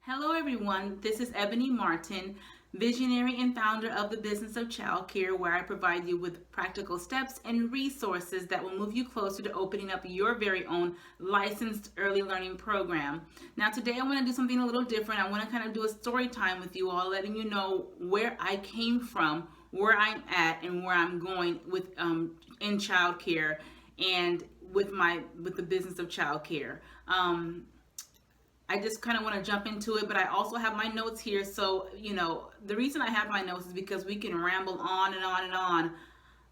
Hello, everyone. This is Ebony Martin, visionary and founder of the Business of Childcare, where I provide you with practical steps and resources that will move you closer to opening up your very own licensed early learning program. Now, today I want to do something a little different. I want to kind of do a story time with you all, letting you know where I came from, where I'm at, and where I'm going with in childcare and with the business of childcare. I just kind of want to jump into it, but I also have my notes here. So, the reason I have my notes is because we can ramble on and on and on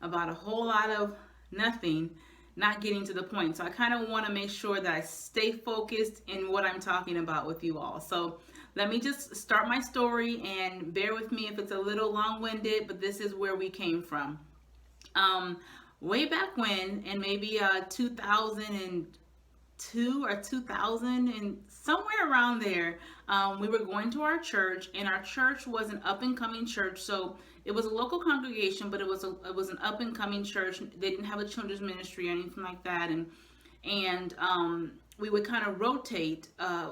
about a whole lot of nothing, not getting to the point. So I kind of want to make sure that I stay focused in what I'm talking about with you all. So let me just start my story, and bear with me if it's a little long-winded, but this is where we came from. Way back when, in maybe 2002 or 2000, and somewhere around there, we were going to our church, and our church was an up and coming church. So it was a local congregation, but it was an up and coming church. They didn't have a children's ministry or anything like that, and we would kind of rotate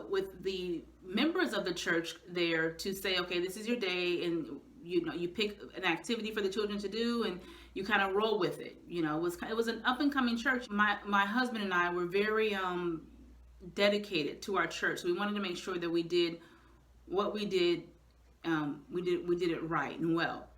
with the members of the church there to say, okay, this is your day, and you pick an activity for the children to do, and you kind of roll with it. It was an up and coming church. My husband and I were very dedicated to our church. So we wanted to make sure that we did what we did. We did it right and well.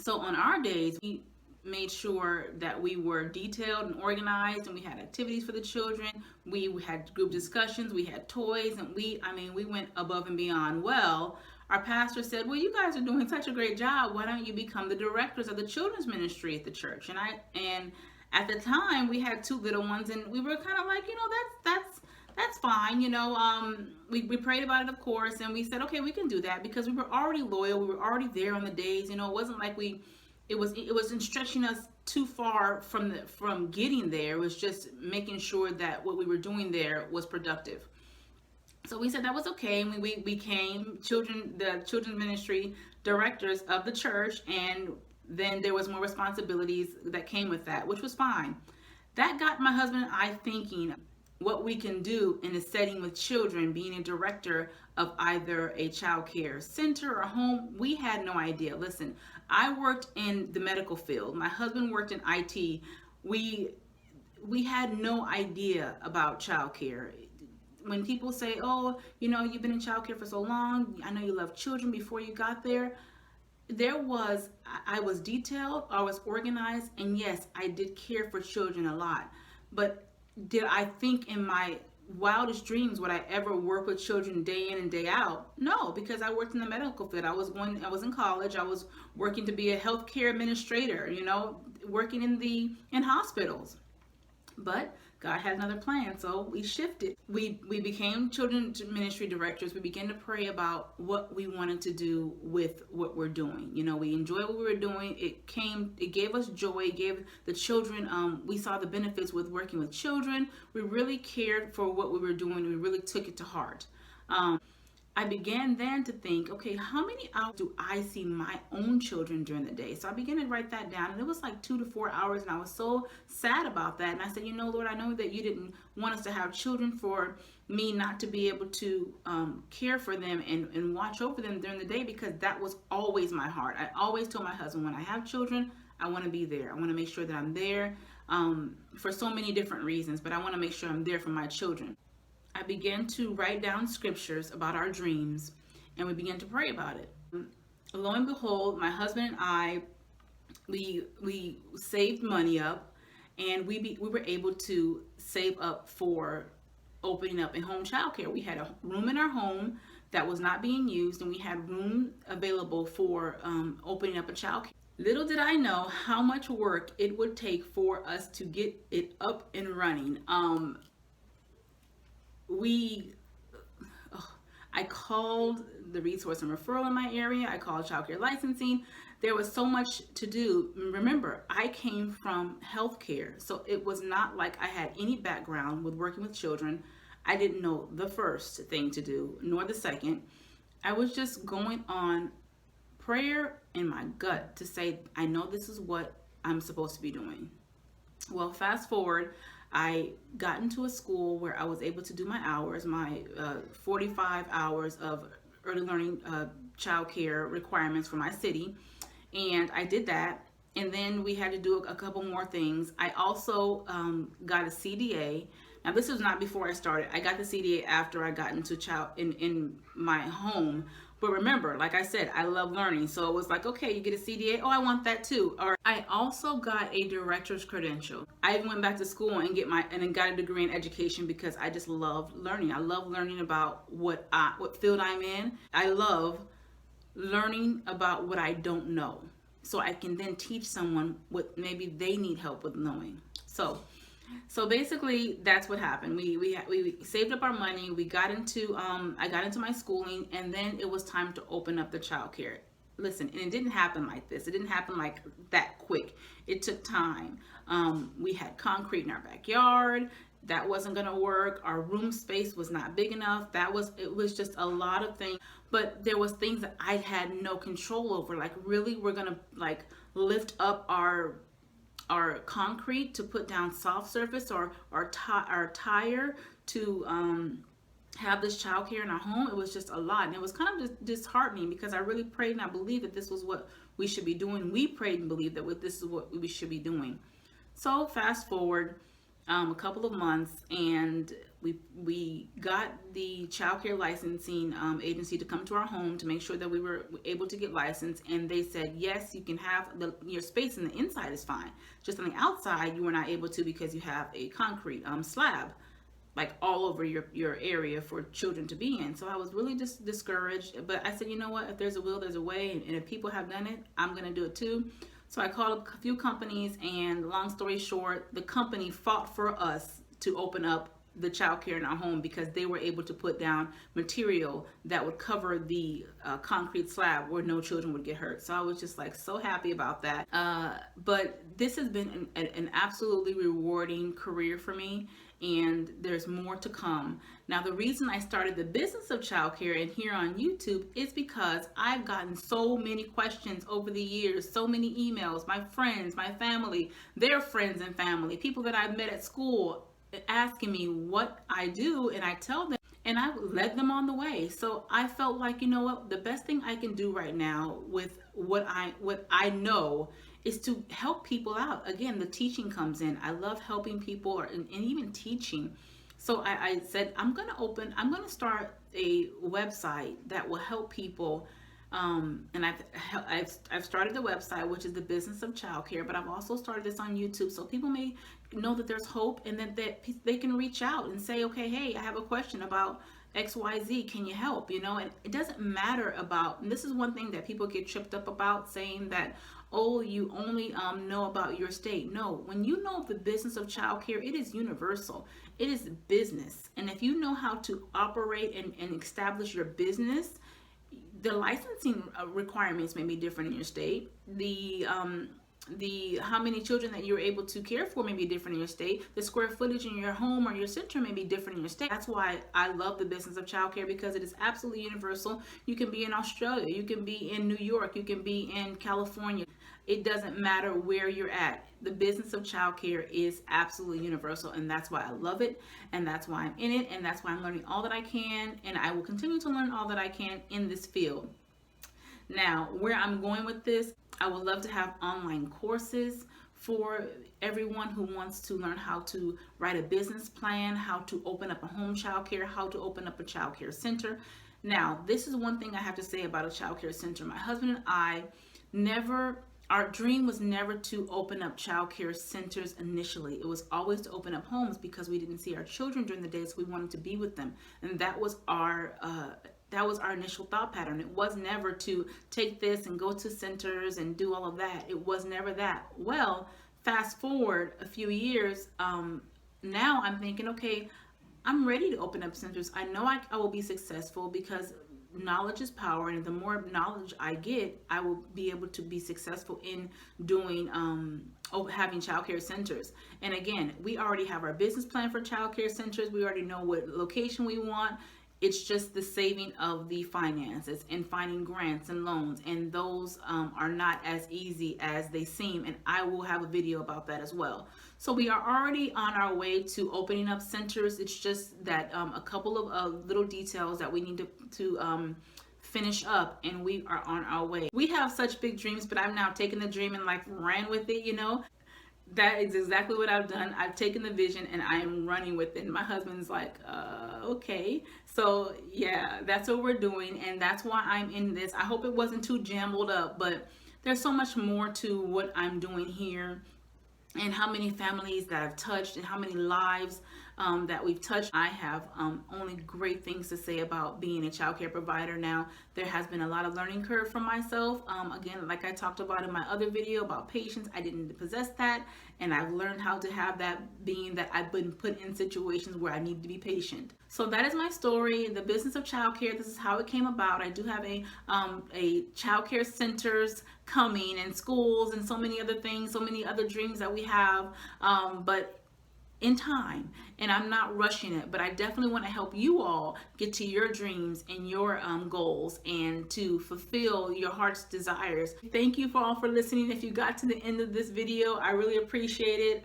So on our days, we made sure that we were detailed and organized, and we had activities for the children. We had group discussions. We had toys, and we went above and beyond. Well, our pastor said, well, you guys are doing such a great job. Why don't you become the directors of the children's ministry at the church? And at the time, we had two little ones, and we were kind of like, that's fine. We prayed about it, of course, and we said, okay, we can do that, because we were already loyal. We were already there on the days. It wasn't like it wasn't stretching us too far from getting there. It was just making sure that what we were doing there was productive. So we said that was okay, and we became the children's ministry directors of the church, and then there was more responsibilities that came with that, which was fine. That got my husband and I thinking what we can do in a setting with children, being a director of either a child care center or home. We had no idea. Listen, I worked in the medical field. My husband worked in IT. We had no idea about child care. When people say, oh, you've been in childcare for so long, I know you love children, before you got there, I was detailed, I was organized, and yes, I did care for children a lot. But did I think in my wildest dreams would I ever work with children day in and day out? No, because I worked in the medical field. I was in college. I was working to be a healthcare administrator, working in hospitals. But God had another plan, so we shifted. We became children's ministry directors. We began to pray about what we wanted to do with what we're doing. We enjoyed what we were doing. It gave us joy. It gave the children. We saw the benefits with working with children. We really cared for what we were doing. We really took it to heart. I began then to think, okay, how many hours do I see my own children during the day? So I began to write that down, and it was like 2 to 4 hours, and I was so sad about that. And I said, Lord, I know that you didn't want us to have children for me not to be able to care for them and watch over them during the day, because that was always my heart. I always told my husband, when I have children, I want to be there. I want to make sure that I'm there for so many different reasons, but I want to make sure I'm there for my children. I began to write down scriptures about our dreams, and we began to pray about it. Lo and behold, my husband and I, we saved money up, and we were able to save up for opening up in-home childcare. We had a room in our home that was not being used, and we had room available for opening up a childcare. Little did I know how much work it would take for us to get it up and running. I called the resource and referral in my area. I called childcare licensing. There was so much to do. Remember, I came from healthcare, so it was not like I had any background with working with children. I didn't know the first thing to do, nor the second. I was just going on prayer in my gut to say, I know this is what I'm supposed to be doing. Well, fast forward, I got into a school where I was able to do my hours, my 45 hours of early learning childcare requirements for my city, and I did that. And then we had to do a couple more things. I also got a CDA. Now this was not before I started. I got the CDA after I got into child in my home. But remember, like I said, I love learning. So it was like, okay, you get a CDA. Oh, I want that too. Or I also got a director's credential. I even went back to school and then got a degree in education because I just love learning. I love learning about what field I'm in. I love learning about what I don't know, so I can then teach someone what maybe they need help with knowing. So basically that's what happened. We saved up our money. We got into I got into my schooling, and then it was time to open up the childcare. Listen, and it didn't happen like this. It didn't happen like that quick. It took time. We had concrete in our backyard. That wasn't gonna work. Our room space was not big enough. It was just a lot of things. But there was things that I had no control over. Like, really, we're gonna like lift up our concrete to put down soft surface, or our tire to have this childcare in our home. It was just a lot, and it was kind of just disheartening because I really prayed and I believed that this was what we should be doing. We prayed and believed that this is what we should be doing. So fast forward a couple of months, and we got the childcare licensing agency to come to our home to make sure that we were able to get licensed, and they said yes, you can have your space in the inside is fine, just on the outside you were not able to because you have a concrete slab like all over your area for children to be in. So I was really just discouraged, but I said, you know what, if there's a will, there's a way, and if people have done it, I'm gonna do it too. So I called a few companies, and long story short, the company fought for us to open up the childcare in our home because they were able to put down material that would cover the concrete slab where no children would get hurt. So I was just like so happy about that. But this has been an absolutely rewarding career for me, and there's more to come. Now, the reason I started the business of childcare and here on YouTube is because I've gotten so many questions over the years, so many emails, my friends, my family, their friends and family, people that I've met at school asking me what I do, and I tell them, and I led them on the way. So I felt like, you know what, the best thing I can do right now with what I know is to help people out. Again, the teaching comes in. I love helping people and even teaching. So I said, I'm going to start a website that will help people. And I've started the website, which is the business of childcare, but I've also started this on YouTube, so people may know that there's hope, and that they can reach out and say, okay, hey, I have a question about XYZ, can you help? And it doesn't matter about, and this is one thing that people get tripped up about, saying that, oh, you only know about your state. No, when you know the business of childcare, it is universal. It is business. And if you know how to operate and establish your business, the licensing requirements may be different in your state. The how many children that you're able to care for may be different in your state. The square footage in your home or your center may be different in your state. That's why I love the business of childcare, because it is absolutely universal. You can be in Australia, you can be in New York, you can be in California. It doesn't matter where you're at. The business of childcare is absolutely universal, and that's why I love it, and that's why I'm in it, and that's why I'm learning all that I can, and I will continue to learn all that I can in this field. Now, where I'm going with this, I would love to have online courses for everyone who wants to learn how to write a business plan, how to open up a home childcare, how to open up a childcare center. Now, this is one thing I have to say about a childcare center. My husband and I our dream was never to open up childcare centers initially. It was always to open up homes because we didn't see our children during the day, so we wanted to be with them. And that was our initial thought pattern. It was never to take this and go to centers and do all of that. It was never that. Well, fast forward a few years, now I'm thinking, okay, I'm ready to open up centers. I know I will be successful because knowledge is power, and the more knowledge I get, I will be able to be successful in doing having childcare centers. And again, we already have our business plan for childcare centers. We already know what location we want. It's just the saving of the finances and finding grants and loans, and those are not as easy as they seem, and I will have a video about that as well. So we are already on our way to opening up centers. It's just that a couple of little details that we need to finish up, and we are on our way. We have such big dreams, but I've now taken the dream and like ran with it, you know. That is exactly what I've done. I've taken the vision and I am running with it. And my husband's like, okay. So yeah, that's what we're doing. And that's why I'm in this. I hope it wasn't too jumbled up, but there's so much more to what I'm doing here, and how many families that I've touched and how many lives that we've touched. I have only great things to say about being a child care provider now. There has been a lot of learning curve for myself. Again, like I talked about in my other video about patience, I didn't possess that, and I've learned how to have that, being that I've been put in situations where I need to be patient. So that is my story, the business of childcare. This is how it came about. I do have a childcare centers coming, and schools, and so many other things, so many other dreams that we have, but in time, and I'm not rushing it, but I definitely want to help you all get to your dreams and your goals, and to fulfill your heart's desires. Thank you all for listening. If you got to the end of this video, I really appreciate it.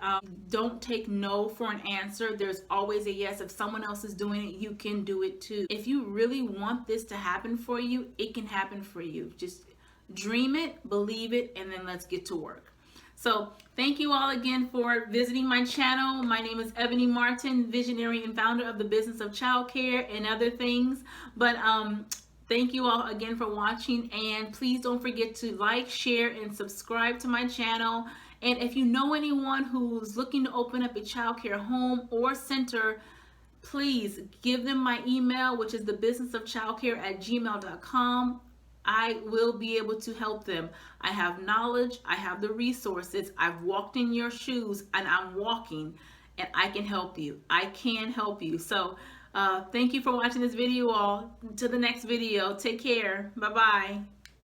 Don't take no for an answer. There's always a yes. If someone else is doing it, you can do it too. If you really want this to happen for you, it can happen for you. Just dream it, believe it, and then let's get to work. So thank you all again for visiting my channel. My name is Ebony Martin, visionary and founder of the business of childcare and other things. But thank you all again for watching, and please don't forget to like, share, and subscribe to my channel. And if you know anyone who's looking to open up a childcare home or center, please give them my email, which is thebusinessofchildcare@gmail.com. I will be able to help them. I have knowledge, I have the resources, I've walked in your shoes, and I'm walking, and I can help you. I can help you. So thank you for watching this video all. To the next video. Take care. Bye-bye.